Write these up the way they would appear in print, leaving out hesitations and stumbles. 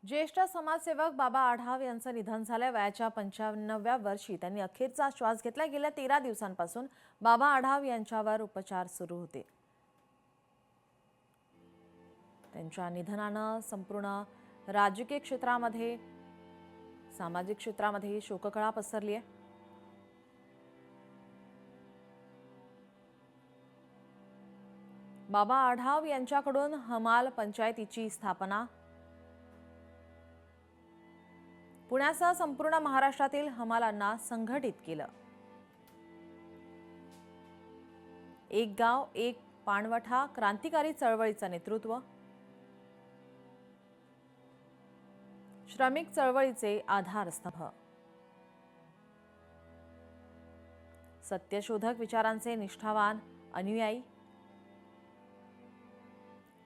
ज्येष्ठ समाजसेवक बाबा आढाव यांचं निधन झालं। वयाच्या 95व्या वर्षी त्यांनी अखेरचा श्वास घेतला। गेल्या 13 दिवसांपासून बाबा आढाव यांच्यावर उपचार सुरू होते। त्यांच्या निधनानं संपूर्ण राजकीय क्षेत्रामध्ये, सामाजिक क्षेत्रामध्ये शोककळा पसरली आहे। बाबा आढाव यांच्याकडून हमाल पंचायतीची स्थापना, पुण्यासह संपूर्ण महाराष्ट्रातील हमालांना संघटित केलं। एक गाव एक पाणवठा क्रांतिकारी चळवळीचं नेतृत्व, श्रमिक चळवळीचे आधारस्तंभ, सत्यशोधक विचारांचे निष्ठावान अनुयायी,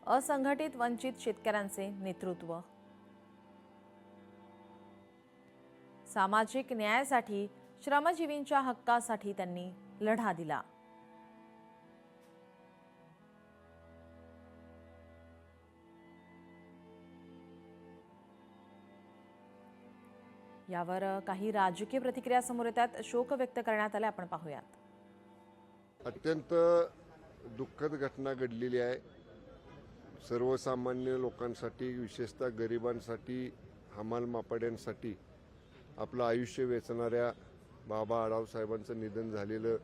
असंघटित वंचित शेतकऱ्यांचे नेतृत्व, सामाजिक न्यायासाठी, श्रमजीवींच्या हक्कासाठी त्यांनी लढा दिला। यावर काही राजकीय प्रतिक्रिया समोर येतात, शोक व्यक्त करण्यात आले। आपण पाहूयात। अत्यंत दुःखद घटना घडलेली आहे। सर्वसामान्य लोकांसाठी, विशेषतः गरिबांसाठी, हमाल मापाड्यांसाठी आपलं आयुष्य वेचणाऱ्या बाबा आढाव साहेबांचं निधन झालेलं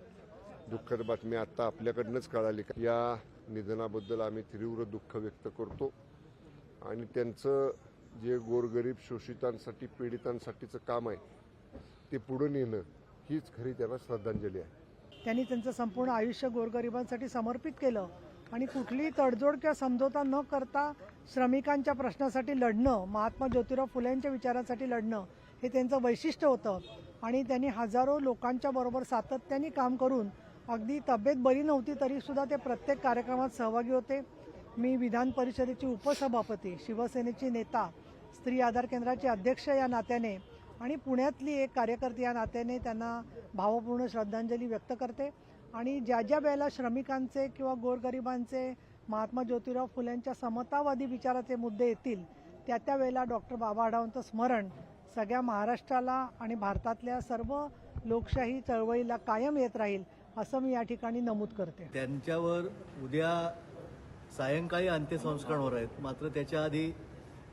दुःखद बातमी आता आपल्याकडनंच कळाली। या निधनाबद्दल आम्ही तीव्र दुःख व्यक्त करतो आणि त्यांचं जे गोरगरीब शोषितांसाठी, पीडितांसाठीचं काम आहे ते पुढे नेणं हीच खरी त्यांना श्रद्धांजली आहे। त्यांनी त्यांचं संपूर्ण आयुष्य गोरगरिबांसाठी समर्पित केलं आणि कुठलीही तडजोड किंवा समझोता न करता श्रमिकांच्या प्रश्नासाठी लढणं, महात्मा ज्योतिराव फुलेंच्या विचारांसाठी लढणं हे त्यांचं वैशिष्ट्य होतं। आणि त्यांनी हजारो लोकांच्या बरोबर सातत्याने काम करून अगदी तब्येत बरी नव्हती तरी सुद्धा ते प्रत्येक कार्यक्रमात सहभागी होते। मी विधान परिषदेची उपसभापती, शिवसेनेची नेता, स्त्री आधार केंद्राचे अध्यक्ष या नात्याने आणि पुण्यातली एक कार्यकर्ती या नात्याने त्यांना भावपूर्ण श्रद्धांजली व्यक्त करते। आणि ज्या ज्या वेळेला श्रमिकांचे किंवा गोरगरिबांचे, महात्मा ज्योतिराव फुलेंच्या समतावादी विचाराचे मुद्दे येतील त्या त्या वेळेला डॉक्टर बाबा आढावांचं स्मरण सगळ्या महाराष्ट्राला आणि भारतातल्या सर्व लोकशाही चळवळीला कायम येत राहील असं मी या ठिकाणी नमूद करते। त्यांच्यावर उद्या सायंकाळी अंत्यसंस्कार होणार आहेत, मात्र त्याच्या आधी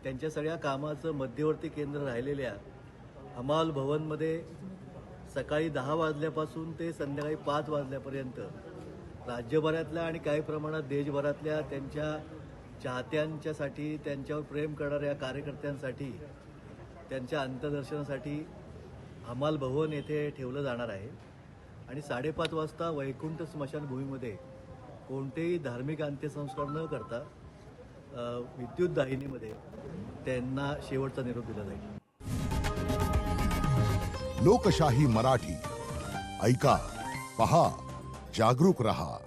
त्यांच्या सगळ्या कामाचं मध्यवर्ती केंद्र राहिलेल्या हमाल भवनमध्ये सकाळी 10 वाजल्यापासून ते संध्याकाळी 5 वाजल्यापर्यंत राज्यभरातल्या आणि काही प्रमाणात देशभरातल्या त्यांच्या चाहत्यांच्यासाठी, त्यांच्यावर प्रेम करणाऱ्या कार्यकर्त्यांसाठी, त्यांच्या अंत्यदर्शनासाठी हमाल भवन येथे ठेवलं जाणार आहे। आणि 5:30 वाजता वैकुंठ स्मशानभूमीमध्ये कोणतेही धार्मिक अंत्यसंस्कार न करता विद्युत दाहिनीमध्ये त्यांना शेवटचा निरोप दिला जाईल। लोकशाही मराठी ऐका, पहा, जागरूक रहा।